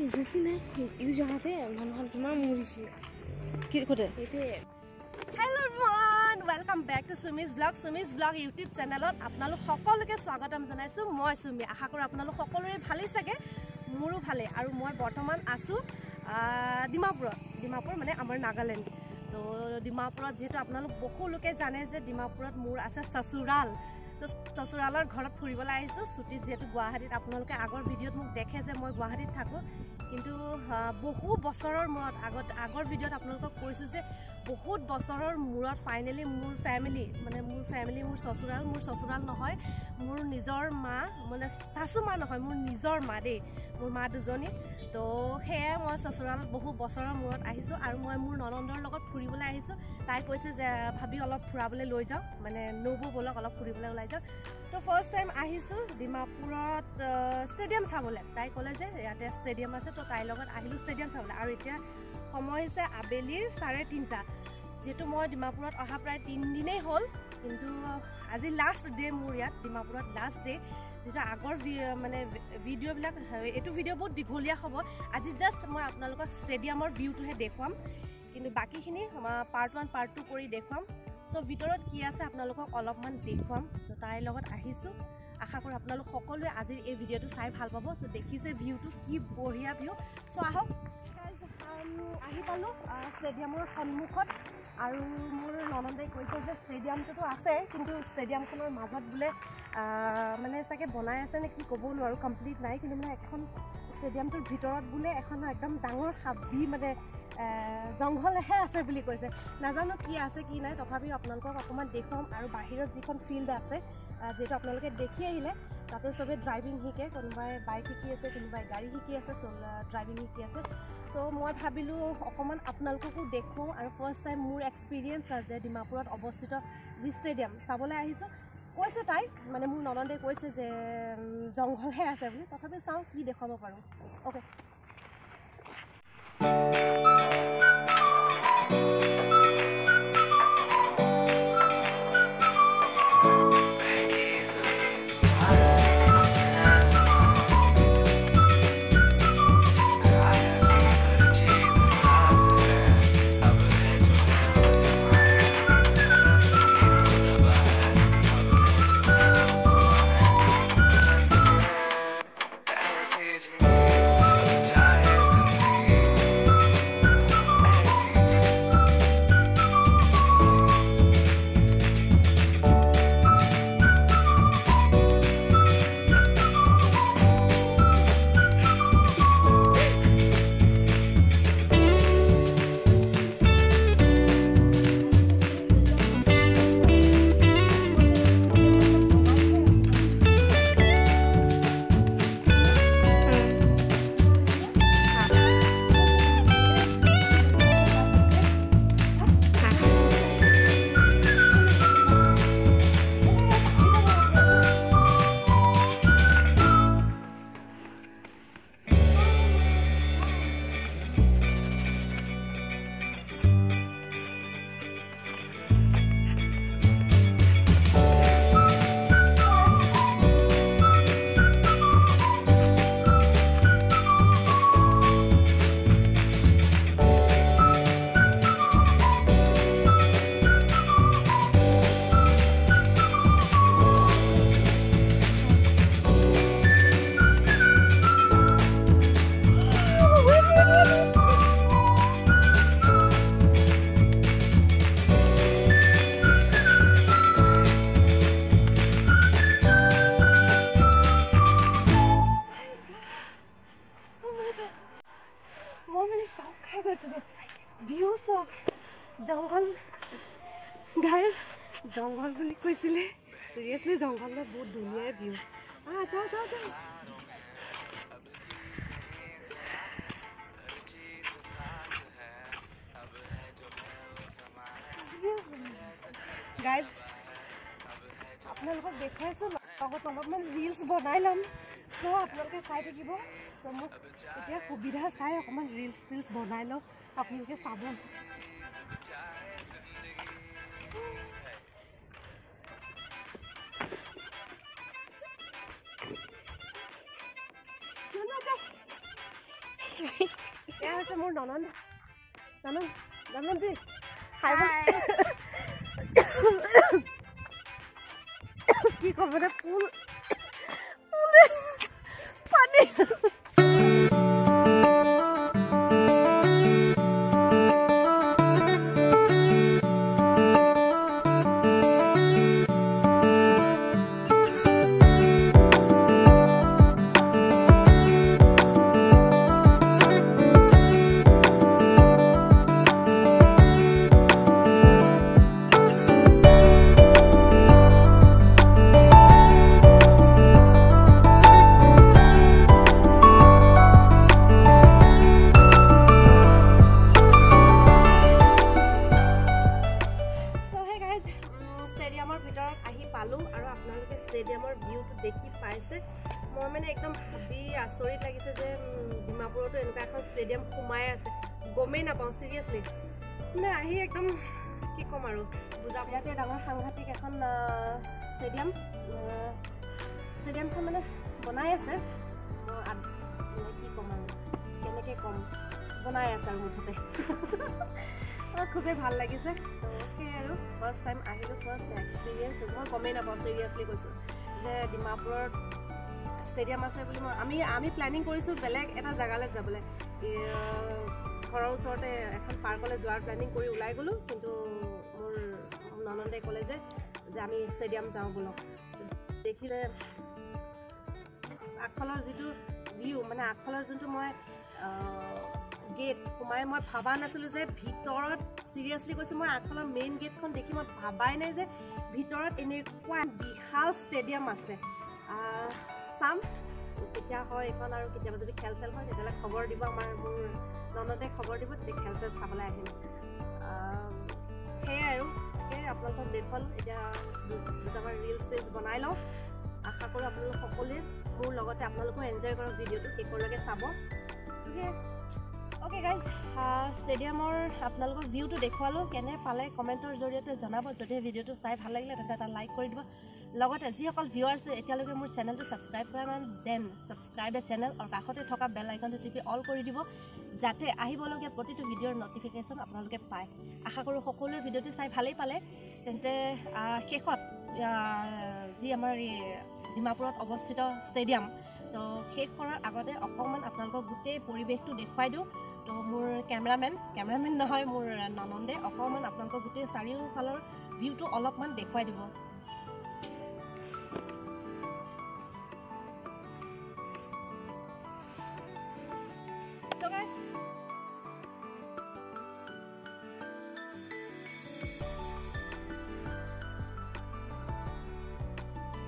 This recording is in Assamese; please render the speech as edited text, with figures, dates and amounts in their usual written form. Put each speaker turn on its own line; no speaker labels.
ইজ্জতি নাই ইউ জহাতে মানুহখন কিমান মৰিছে কি কৰে এতে
hello' everyone welcome back to Sumi's blog YouTube চেনেলত আপোনালোক সকলোকে স্বাগতম জনাইছো মই সুমি আশা কৰো আপোনালোক সকলোৰে ভালেই থাকে মোৰো ভালে আৰু মই বৰ্তমান আছো ডিমাপুৰ মানে আমাৰ নাগালেণ্ড তো ডিমাপুৰত যেটো আপোনালোক বহু লোকে জানে যে ডিমাপুৰত মোৰ আছে সসুৰাল তো সসুৰালৰ ঘৰত ফুৰিবলৈ আহিছো ছুটি যেটো গুৱাহাটীত আপোনালোকে আগৰ ভিডিঅ'ত মোক দেখে যে মই গুৱাহাটীত থাকো কিন্তু বহু বছৰৰ মূৰত আগৰ ভিডিঅ'ত আপোনালোকক কৈছো যে বহুত বছৰৰ মূৰত ফাইনালি মোৰ ফ্যামিলি মোৰ সসুৰাল নহয় মোৰ নিজৰ মা মানে সাসু মা নহয় মোৰ নিজৰ মা দেই মোৰ মা দুজনী তো হেয়া মই সসুৰাল বহু বছৰৰ মূৰত আহিছো আৰু মই মোৰ ননন্দৰ লগত ফুৰিবলৈ আহিছো তাই কৈছে যে ভাবি অলপ ফুৰাবলৈ লৈ যাও মানে নবু বলক অলপ ফুৰিবলৈ ওলাই যাও তো ফাৰ্স্ট টাইম আহিছো ডিমাপুৰত ষ্টেডিয়াম চাবলৈ তাই ক'লে যে ইয়াতে ষ্টেডিয়াম আছে তো তাইৰ লগত আহিলো ষ্টেডিয়াম চাবলৈ আৰু এতিয়া সময় হৈছে আবেলিৰ 3:30 যেটো মই ডিমাপুৰত অহা প্ৰায় 3 দিনেই হ'ল কিন্তু আজি লাষ্ট ডে মোৰ ইয়াত ডিমাপুৰত লাষ্ট ডে যেটা আগৰ মানে ভিডিঅ' বিলাক এটো ভিডিঅ' বহুত দীঘলীয়া হ'ব আজি জাস্ট মই আপোনালোকক ষ্টেডিয়ামৰ ভিউটোহে দেখুৱাম কিন্তু বাকিখিনি পাৰ্ট 1 পাৰ্ট 2 কৰি দেখুৱাম সো ভিতৰত কি আছে আপোনালোকক অলপমান দেখুৱাম তো তাইৰ লগত আহিছো আশা কৰো আপোনালোক সকলোৱে আজি এই ভিডিঅ'টো চাই ভাল পাব তো দেখিছে ভিউটো কি বঢ়িয়া ভিউ সো আহক আহি পালো ষ্টেডিয়ামৰ সন্মুখত আৰু মোৰ ননন্দাই কৈছে যে ষ্টেডিয়ামটো আছে কিন্তু ষ্টেডিয়ামখনৰ মাজত বুলে মানে সাকে বনাই আছে নে কি ক'ব নোৱাৰো কমপ্লিট নাই কিন্তু মানে এখন ষ্টেডিয়ামটোৰ ভিতৰত বুলে এখন একদম ডাঙৰ হাবি মানে জংঘলহে আছে বুলি কৈছে নাজানো কি আছে কি নাই তথাপি আপোনালোকক অকমান দেখুৱাম আৰু বাহিৰত যিখন ফিল্ড আছে যেটো আপোনালোকে দেখি আহিলে তাতে সবে ড্ৰাইভিং শিকে কোনোবাই বাইক শিকি আছে কোনোবাই গাড়ী শিকি আছে ড্ৰাইভিং শিকি আছে তো মই ভাবিলো অকমান আপোনালোককো দেখো আৰু ফাৰ্স্ট টাইম মোৰ এক্সপেৰিয়েন্স আছে ডিমাপুৰত অৱস্থিত যি ষ্টেডিয়াম চাবলৈ আহিছো কৈছে তাই মানে মোৰ ননন্দে কৈছে যে জংঘলহে আছে বুলি তথাপি চাও কি দেখাব পাৰো ওকে জংঘল বুলি কৈছিলে সিৰিয়াসলি জংঘলৰ বহুত ধুনীয়া ভিউ যাও গাইজ আপোনালোকক দেখাইছো লগত অলপমান ৰিলছ বনাই ল'ম সো আপোনালোকে চাই থাকিব তো মোক এতিয়া সুবিধা চাই অকমান ৰিলছ বনাই লওঁ আপোনালোকে চাব এয়া হৈছে মোৰ ননন নননজি হাই কি ক'ব দে পুল পানী ষ্টেডিয়ামৰ ভিউটো দেখি পাইছে মই মানে একদম ভাবি আচৰিত লাগিছে যে ডিমাপুৰতো এনেকুৱা এখন ষ্টেডিয়াম সোমাই আছে গমেই নাপাওঁ চিৰিয়াছলি মানে আহি একদম কি ক'ম আৰু বুজা ইয়াতে ডাঙৰ সাংঘাতিক এখন ষ্টেডিয়ামখন মানে বনাই আছে কি ক'ম আৰু কেনেকৈ ক'ম বনাই আছে আৰু মুঠতে খুবেই ভাল লাগিছে সেই আৰু ফাৰ্ষ্ট টাইম আহিলোঁ ফাৰ্ষ্ট এক্সপিৰিয়েঞ্চ মই গমেই নাপাওঁ চিৰিয়াছলি কৈছোঁ যে ডিমাপুৰত ষ্টেডিয়াম আছে বুলি আমি প্লেনিং কৰিছোঁ বেলেগ এটা জেগালৈ যাবলৈ ঘৰৰ ওচৰতে এখন পাৰ্কলৈ যোৱাৰ প্লেনিং কৰি ওলাই গ'লোঁ কিন্তু মোৰ ননন্দে ক'লে যে আমি ষ্টেডিয়াম যাওঁ বোলক দেখিলে আগফালৰ যিটো ভিউ মানে আগফালৰ যোনটো মই গেট সোমাই মই ভাবা নাছিলোঁ যে ভিতৰত চিৰিয়াছলি কৈছোঁ মই আগফালৰ মেইন গেটখন দেখি মই ভাবাই নাই যে ভিতৰত এনেকুৱা বিশাল ষ্টেডিয়াম আছে চাম কেতিয়া হয় এইখন আৰু কেতিয়াবা যদি খেল চেল হয় তেতিয়াহ'লে খবৰ দিব মোৰ ননদে খবৰ দিব তেতিয়া খেল চেল চাবলৈ আহিম সেয়াই আৰু সেয়াই আপোনালোকক দেখুৱালোঁ এতিয়া দুটামান ৰিল ষ্টেজ বনাই লওঁ আশা কৰোঁ আপোনালোক সকলোৱে মোৰ লগতে আপোনালোকেও এনজয় কৰক ভিডিঅ'টো শেষলৈকে চাব অ'কে গাইজ ষ্টেডিয়ামৰ আপোনালোকক ভিউটো দেখুৱালোঁ কেনে পালে কমেণ্টৰ জৰিয়তে জনাব যদি ভিডিঅ'টো চাই ভাল লাগিলে তেন্তে এটা লাইক কৰি দিব লগতে যিসকল ভিউৱাৰ্ছ এতিয়ালৈকে মোৰ চেনেলটো ছাবস্ক্ৰাইব কৰা নাই দেন ছাবস্ক্ৰাইব দ্য চেনেল আৰু কাষতে থকা বেল আইকনটো টিপি অল কৰি দিব যাতে আহিবলগীয়া প্ৰতিটো ভিডিঅ'ৰ নটিফিকেশ্যন আপোনালোকে পায় আশা কৰোঁ সকলোৱে ভিডিঅ'টো চাই ভালেই পালে তেন্তে শেষত যি আমাৰ এই ডিমাপুৰত অৱস্থিত ষ্টেডিয়াম তো শেষ কৰাৰ আগতে অকণমান আপোনালোকক গোটেই পৰিৱেশটো দেখুৱাই দিওঁ তো মোৰ কেমেৰামেন নহয় মোৰ ননন্দে অকণমান আপোনালোকক গোটেই চাৰিওফালৰ ভিউটো অলপমান দেখুৱাই দিব